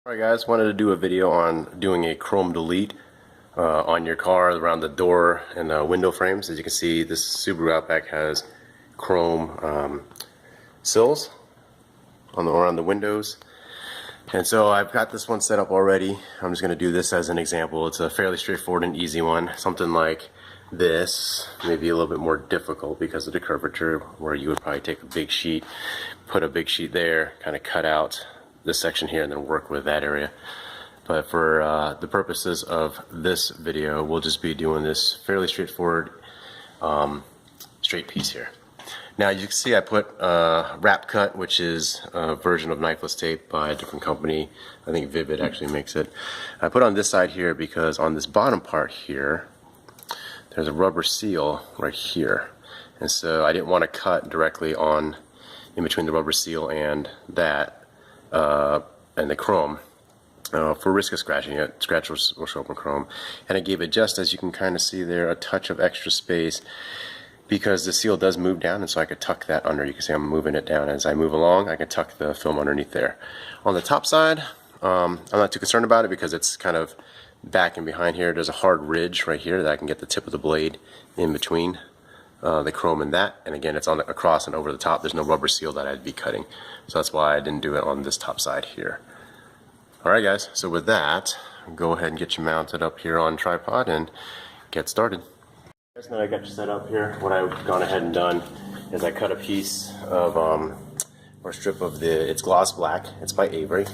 Alright guys, wanted to do a video on doing a chrome delete on your car around the door and window frames. As you can see, this Subaru Outback has chrome sills around the windows. And so I've got this one set up already. I'm just going to do this as an example. It's a fairly straightforward and easy one. Something like this, maybe a little bit more difficult because of the curvature, where you would probably take a big sheet, put a big sheet there, kind of cut out this section here and then work with that area. But for the purposes of this video, we'll just be doing this fairly straightforward straight piece here. Now you can see I put wrap cut, which is a version of knifeless tape by a different company. I think Vivid actually makes it. I put on this side here because on this bottom part here there's a rubber seal right here, and so I didn't want to cut directly on in between the rubber seal and that and the chrome for risk of scratching it. Scratch will show up in chrome, and I gave it, just as you can kind of see there, a touch of extra space because the seal does move down, and so I could tuck that under. You can see I'm moving it down as I move along. I can tuck the film underneath there. On the top side, I'm not too concerned about it because it's kind of back and behind here. There's a hard ridge right here that I can get the tip of the blade in between the chrome and that, and again it's on across and over the top. There's no rubber seal that I'd be cutting, so that's why I didn't do it on this top side here. Alright guys, so with that, go ahead and get you mounted up here on tripod and get started. Now that I got you set up here, what I've gone ahead and done is I cut a piece of or strip of it's gloss black. It's by Avery.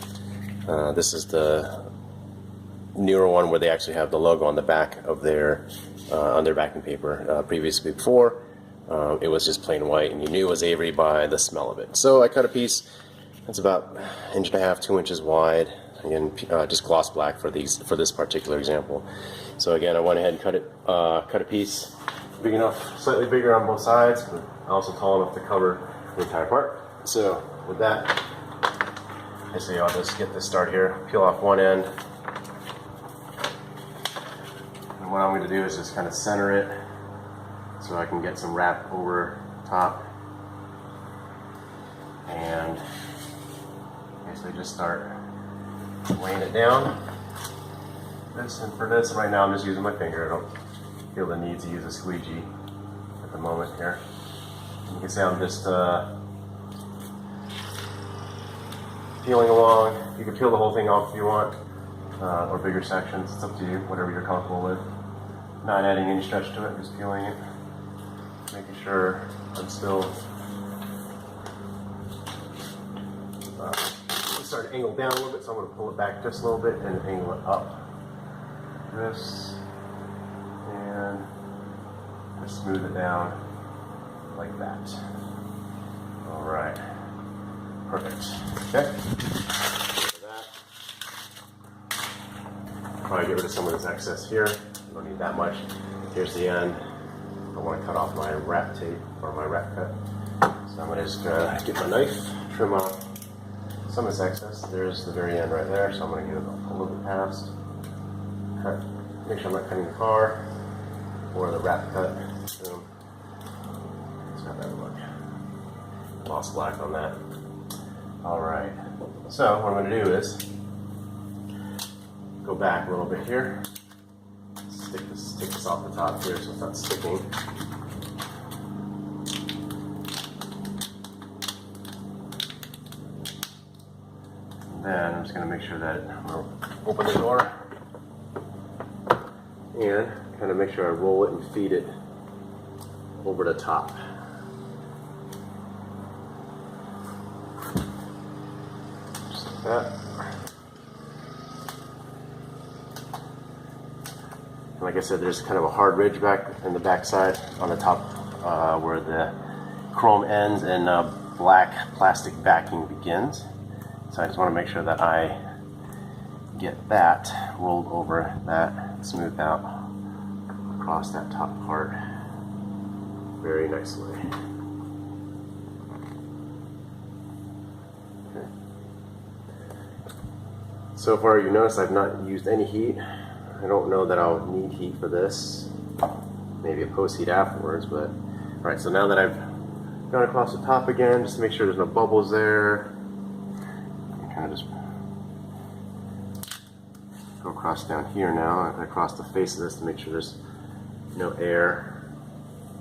This is the newer one where they actually have the logo on the back of their on their backing paper. Previously, before it was just plain white, and you knew it was Avery by the smell of it. So I cut a piece that's about 1.5 inches, 2 inches wide. Again, just gloss black for this particular example. So again, I went ahead and cut a piece big enough, slightly bigger on both sides, but also tall enough to cover the entire part. So with that, I say I'll just get this started here. Peel off one end. And what I'm going to do is just kind of center it so I can get some wrap over top, and basically just start laying it down. For this, right now I'm just using my finger. I don't feel the need to use a squeegee at the moment here. You can see I'm just peeling along. You can peel the whole thing off if you want, or bigger sections. It's up to you, whatever you're comfortable with. Not adding any stretch to it, just peeling it, making sure I'm still start to angle down a little bit, so I'm going to pull it back just a little bit and angle it up. This, and just smooth it down like that. Alright, perfect. Okay, that. Probably get rid of some of this excess here. You don't need that much. Here's the end. I want to cut off my wrap tape or my wrap cut, so I'm going to just get my knife, trim off some of this excess. There's the very end right there, so I'm going to get it a little bit past. Cut. Make sure I'm not cutting the car or the wrap cut. Boom. Let's have that look. Gloss black on that. Alright. So what I'm going to do is go back a little bit here. Take this off the top here so it's not sticking. Then I'm just going to make sure that I'm going to open the door and kind of make sure I roll it and feed it over the top. Just like that. And like I said, there's kind of a hard ridge back in the back side on the top where the chrome ends and black plastic backing begins. So I just want to make sure that I get that rolled over that, smoothed out across that top part very nicely. Okay. So far you notice I've not used any heat. I don't know that I'll need heat for this. Maybe a post heat afterwards, but alright, so now that I've gone across the top again, just to make sure there's no bubbles there, kind of just go across down here now, and across the face of this to make sure there's no air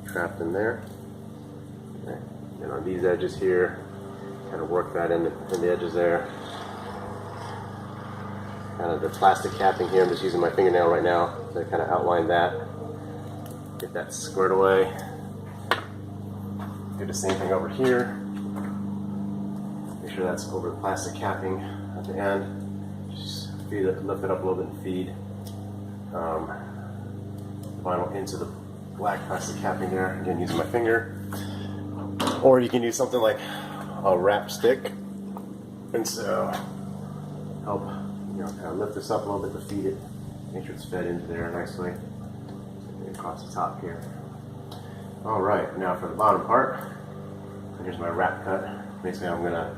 trapped in there. Okay. And on these edges here, kind of work that in the edges there. Kind of the plastic capping here, I'm just using my fingernail right now to kind of outline that. Get that squared away. Do the same thing over here. Make sure that's over the plastic capping at the end. Just feed it, lift it up a little bit and feed vinyl into the black plastic capping there. Again, using my finger. Or you can use something like a wrap stick. And so help, kind of lift this up a little bit to feed it. Make sure it's fed into there nicely. Across the top here. All right, now for the bottom part, here's my wrap cut. Basically, I'm gonna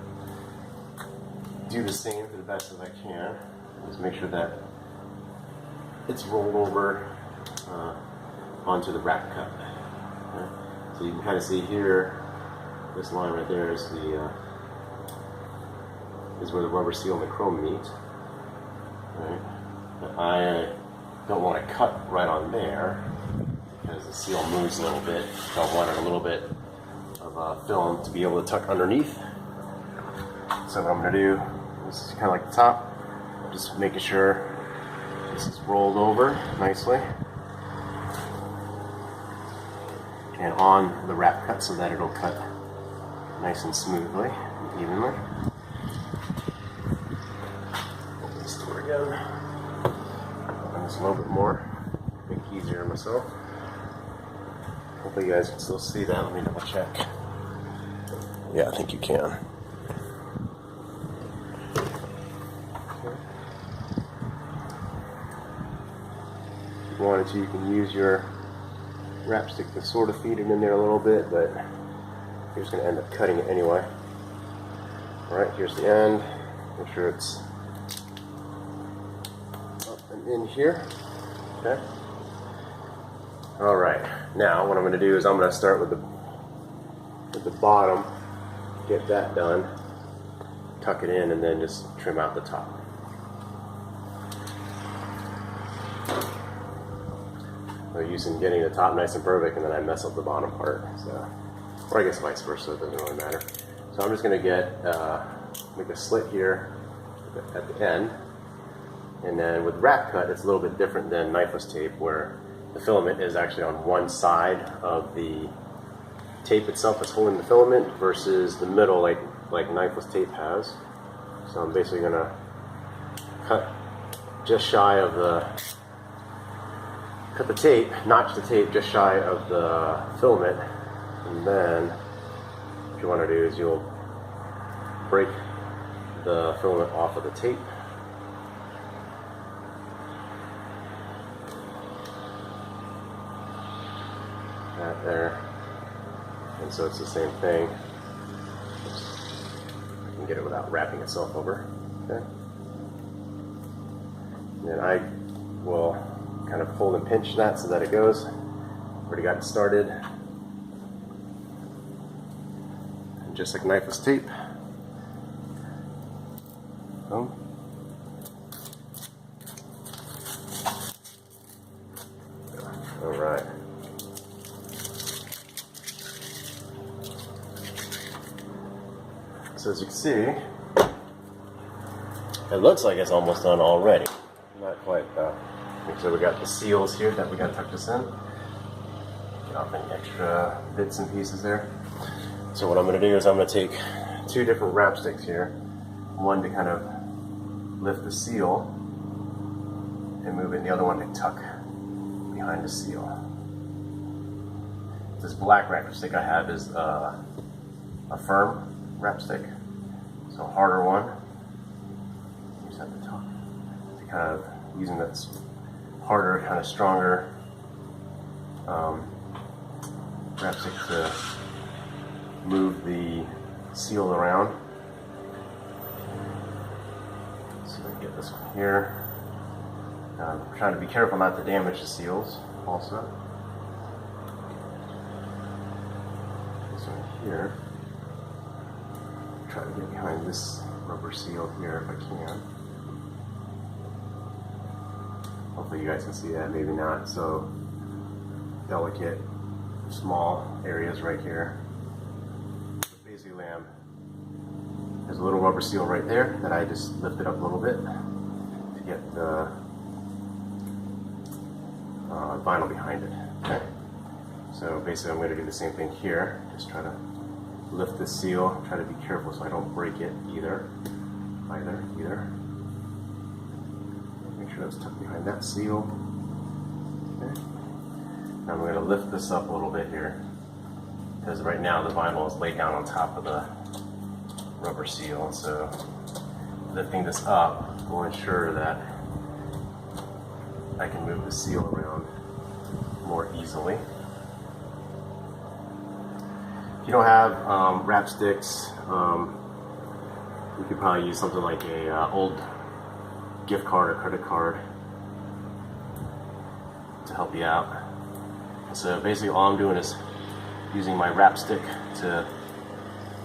do the same to the best as I can. Just make sure that it's rolled over onto the wrap cut. Okay? So you can kind of see here, this line right there is where the rubber seal and the chrome meet. Right? But I don't want to cut right on there because the seal moves a little bit. So I wanted a little bit of film to be able to tuck underneath. So what I'm going to do is kind of like the top, just making sure this is rolled over nicely and on the wrap cut so that it'll cut nice and smoothly and evenly. Open this door again. Open this a little bit more, make it easier on myself. Hopefully you guys can still see that. Let me double check. Yeah, I think you can. If you wanted to, you can use your wrap stick to sort of feed it in there a little bit, but you're just going to end up cutting it anyway. Alright, here's the end. Make sure it's up and in here. Okay. Alright, now what I'm going to do is I'm going to start with the bottom, get that done, tuck it in, and then just trim out the top. So using getting the top nice and perfect, and then I mess up the bottom part. So, or I guess vice versa, it doesn't really matter. So I'm just going to make a slit here at the end, and then with wrap cut it's a little bit different than knifeless tape, where the filament is actually on one side of the tape itself that's holding the filament versus the middle like knifeless tape has. So I'm basically going to cut just shy of cut the tape, notch the tape just shy of the filament, and then what you want to do is you'll break the filament off of the tape. That there. And so it's the same thing. I can get it without wrapping itself over. Okay. And then I will kind of pull and pinch that so that it goes. Already got it started. And just like knifeless tape. Boom. Alright. So as you can see, it looks like it's almost done already. Not quite though. So we got the seals here that we got to tuck this in. Get off any extra bits and pieces there. So what I'm going to do is I'm going to take two different wrap sticks here. One to kind of lift the seal and move it, and the other one to tuck behind the seal. This black wrap stick I have is a firm wrap stick, so a harder one. Use at the top to kind of using that harder, kind of stronger wrap stick to move the seal around. So I get this one here. Trying to be careful not to damage the seals also. This one here. Try to get behind this rubber seal here if I can. Hopefully you guys can see that, maybe not. So delicate, small areas right here. Basically, there's a little rubber seal right there that I just lifted up a little bit to get the vinyl behind it. Okay. So basically, I'm going to do the same thing here. Just try to lift the seal. Try to be careful so I don't break it either. Make sure that's tucked behind that seal. Okay. Now I'm going to lift this up a little bit here, because right now the vinyl is laid down on top of the rubber seal. So lifting this up will ensure that I can move the seal around more easily. If you don't have wrap sticks, you could probably use something like a old gift card or credit card to help you out. So basically all I'm doing is using my wrap stick to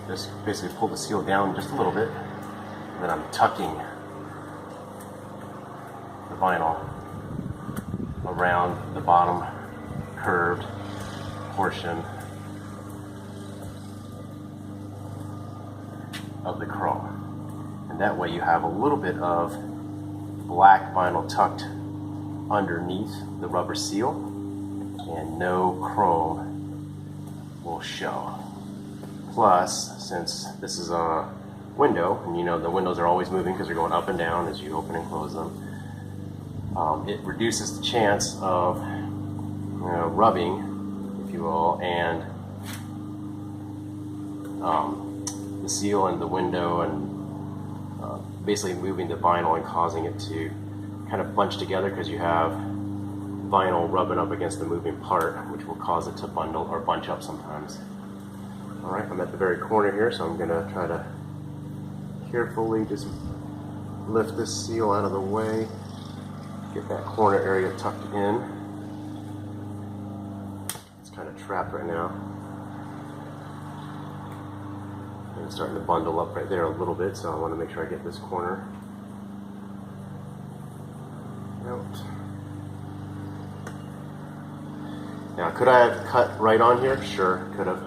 just basically pull the seal down just a little bit, and then I'm tucking the vinyl around the bottom curved portion of the chrome. And that way you have a little bit of black vinyl tucked underneath the rubber seal, and no chrome will show. Plus, since this is a window, and you know the windows are always moving because they're going up and down as you open and close them, it reduces the chance of rubbing, if you will, and the seal and the window, and basically moving the vinyl and causing it to kind of bunch together, because you have vinyl rubbing up against the moving part, which will cause it to bundle or bunch up sometimes. Alright, I'm at the very corner here, so I'm going to try to carefully just lift this seal out of the way, get that corner area tucked in. It's kind of trapped right now. And it's starting to bundle up right there a little bit, so I want to make sure I get this corner out. Now, could I have cut right on here? Sure, could have.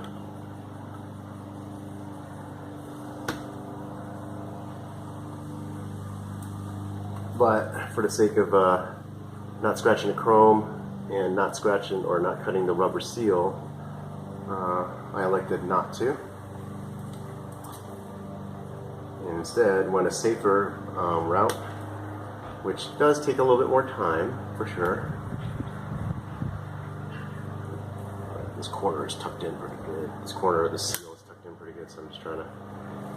But for the sake of not scratching the chrome and not scratching or not cutting the rubber seal, I elected not to. And instead went a safer route, which does take a little bit more time for sure. This corner is tucked in pretty good. This corner of the seal is tucked in pretty good, so I'm just trying to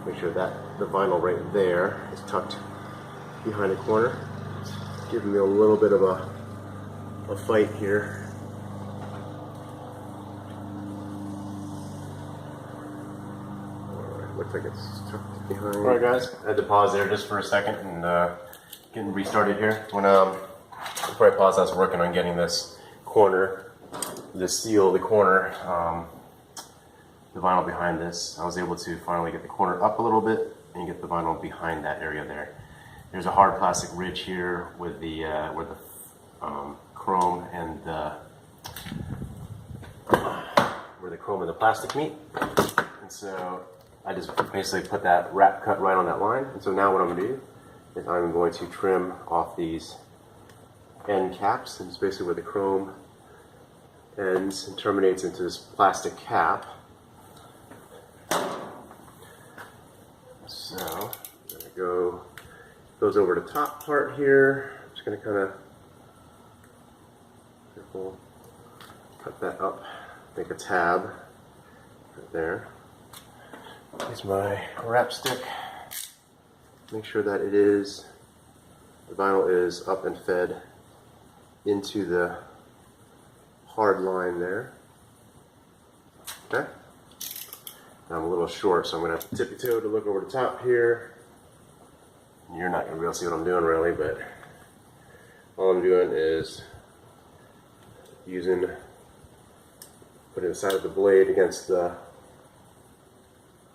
make sure that the vinyl right there is tucked behind the corner. It's giving me a little bit of a fight here. Alright, looks like it's tucked behind. Alright guys, I had to pause there just for a second and getting restarted here. Before I paused, I was working on getting this corner, the seal, the corner, the vinyl behind this. I was able to finally get the corner up a little bit and get the vinyl behind that area there. There's a hard plastic ridge here with the where the chrome and where the chrome and the plastic meet, and so I just basically put that wrap cut right on that line. And so now what I'm going to do is I'm going to trim off these end caps, and it's basically where the chrome ends and terminates into this plastic cap. So I'm going to go. Goes over the top part here. I'm just going to kind of cut that up, make a tab right there. Here's my wrap stick. Make sure that the vinyl is up and fed into the hard line there. Okay. Now I'm a little short, so I'm going to have to tippy toe to look over the top here. You're not going to be able to see what I'm doing really, but all I'm doing is putting the side of the blade against the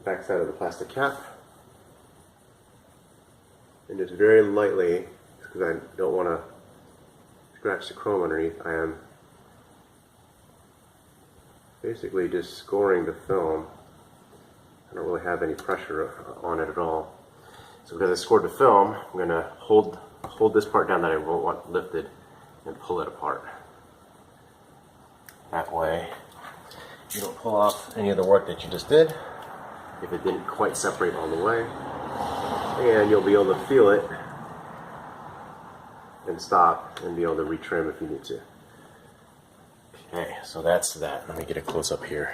back side of the plastic cap, and just very lightly, because I don't want to scratch the chrome underneath, I am basically just scoring the film. I don't really have any pressure on it at all. So because I scored the film, I'm going to hold this part down that I won't want lifted and pull it apart. That way you don't pull off any of the work that you just did if it didn't quite separate all the way, and you'll be able to feel it and stop and be able to retrim if you need to. Okay, so that's that. Let me get a close up here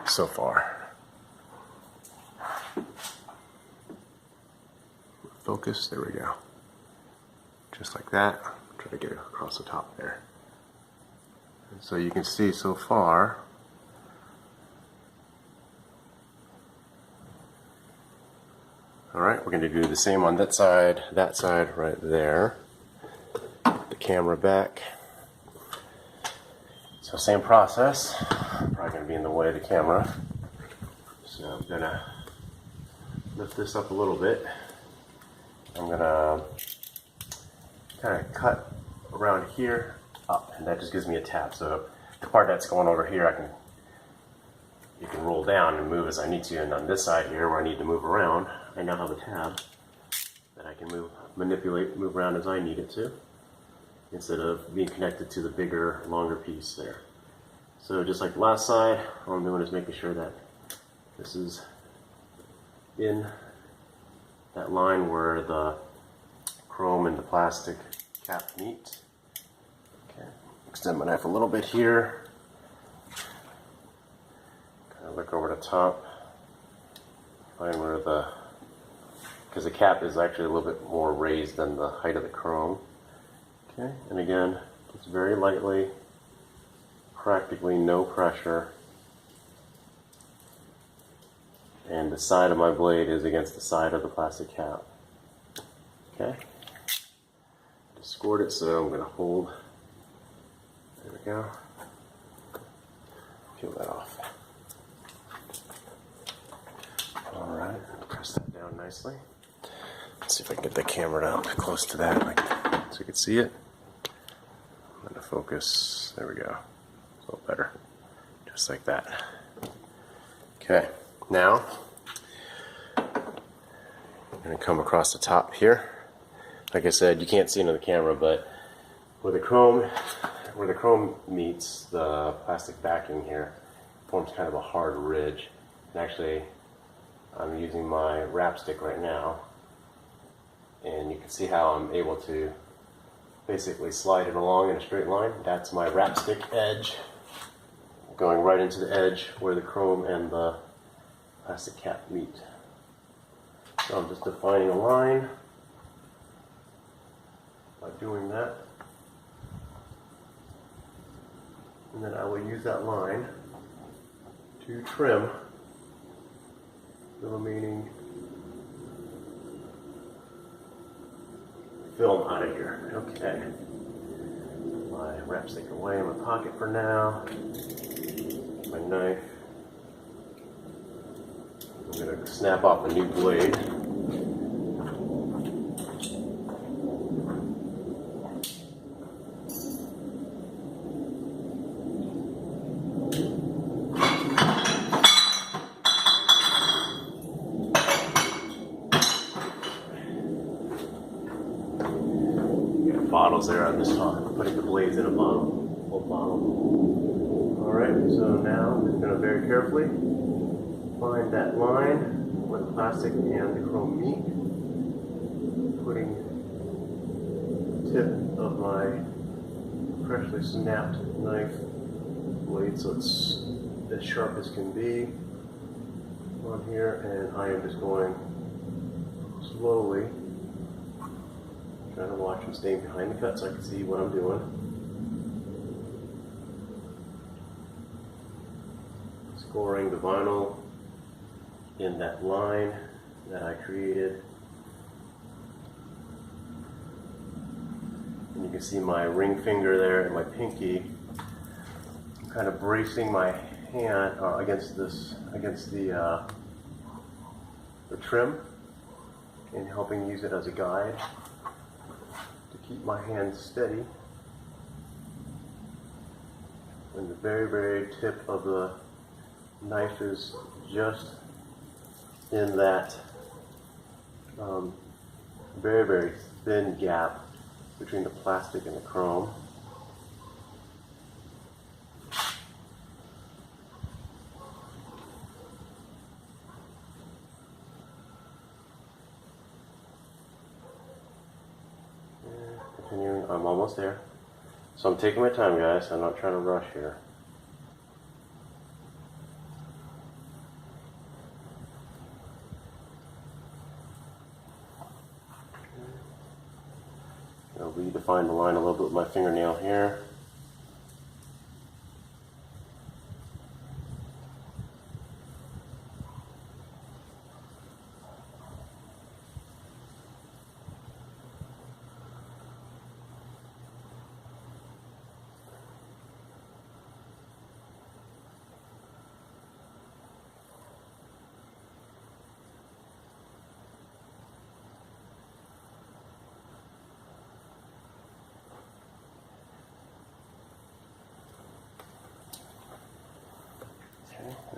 so far. Focus, there we go. Just like that. Try to get it across the top there. And so you can see so far, alright, we're going to do the same on that side right there. Put the camera back. So same process, probably going to be in the way of the camera. So I'm going to lift this up a little bit. I'm going to kind of cut around here up, and that just gives me a tab. So the part that's going over here, you can roll down and move as I need to. And on this side here, where I need to move around, I now have a tab that I can move around as I need it to, instead of being connected to the bigger, longer piece there. So just like the last side, all I'm doing is making sure that this is in that line where the chrome and the plastic cap meet. Okay. Extend my knife a little bit here. Kind of look over the top. Find where because the cap is actually a little bit more raised than the height of the chrome. Okay, and again, it's very lightly, practically no pressure. And the side of my blade is against the side of the plastic cap. Okay, just scored it, so I'm going to hold. There we go. Peel that off. Alright, press that down nicely. Let's see if I can get the camera up close to that, so you can see it. I'm going to focus. There we go. A little better. Just like that. Okay, now I'm going to come across the top here. Like I said, you can't see into the camera, but where the chrome meets the plastic backing here, forms kind of a hard ridge. And actually, I'm using my wrap stick right now, and you can see how I'm able to basically slide it along in a straight line. That's my wrap stick edge, going right into the edge where the chrome and the plastic cap meet. So I'm just defining a line by doing that. And then I will use that line to trim the remaining film out of here. Okay. My wrap stick away in my pocket for now. My knife. I'm going to snap off a new blade. Bottles there. I'm just putting the blades in a bottle, old bottle. Alright, so now I'm just going to very carefully find that line where the plastic and the chrome meet, putting the tip of my freshly snapped knife blade so it's as sharp as can be on here, and I am just going slowly, trying to watch and staying behind the cut so I can see what I'm doing. Scoring the vinyl in that line that I created. And you can see my ring finger there and my pinky. I'm kind of bracing my hand against the trim and helping use it as a guide to keep my hand steady. And the very, very tip of the knife is just in that very, very thin gap between the plastic and the chrome. And continuing, I'm almost there. So I'm taking my time, guys. I'm not trying to rush here. I'll redefine the line a little bit with my fingernail here.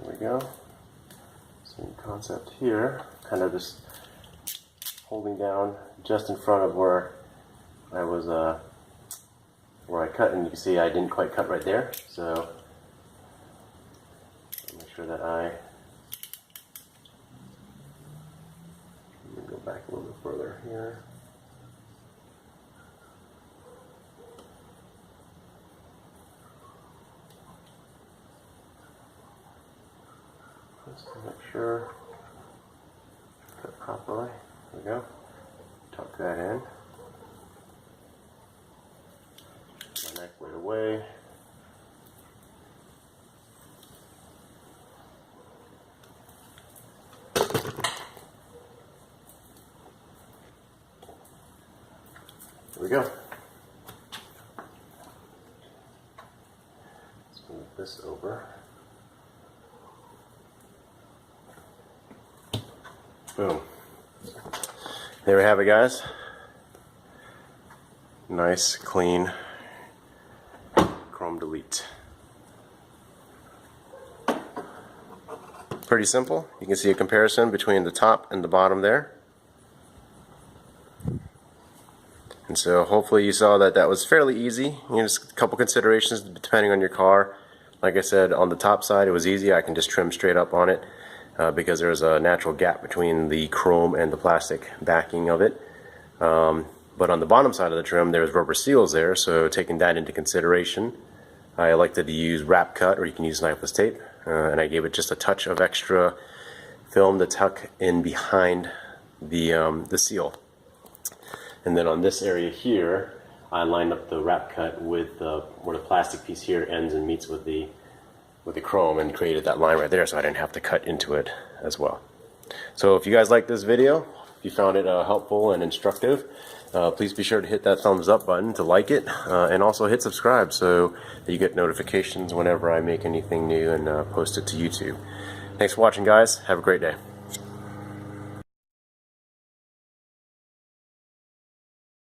There we go. Same concept here. Kind of just holding down just in front of where I was, where I cut, and you can see I didn't quite cut right there. So make sure that let me go back a little bit further here. Just to make sure cut properly. There we go. Tuck that in. My knife blade away. There we go. Let's move this over. Boom. There we have it, guys. Nice, clean chrome delete. Pretty simple. You can see a comparison between the top and the bottom there. And so hopefully you saw that that was fairly easy. You know, just a couple considerations depending on your car. Like I said, on the top side it was easy. I can just trim straight up on it. Because there's a natural gap between the chrome and the plastic backing of it. But on the bottom side of the trim there's rubber seals there, so taking that into consideration, I elected to use wrap cut, or you can use knifeless tape, and I gave it just a touch of extra film to tuck in behind the seal. And then on this area here I lined up the wrap cut with where the plastic piece here ends and meets with the chrome, and created that line right there, so I didn't have to cut into it as well. So if you guys like this video, if you found it helpful and instructive, please be sure to hit that thumbs up button to like it, and also hit subscribe so that you get notifications whenever I make anything new and post it to YouTube. Thanks for watching, guys. Have a great day.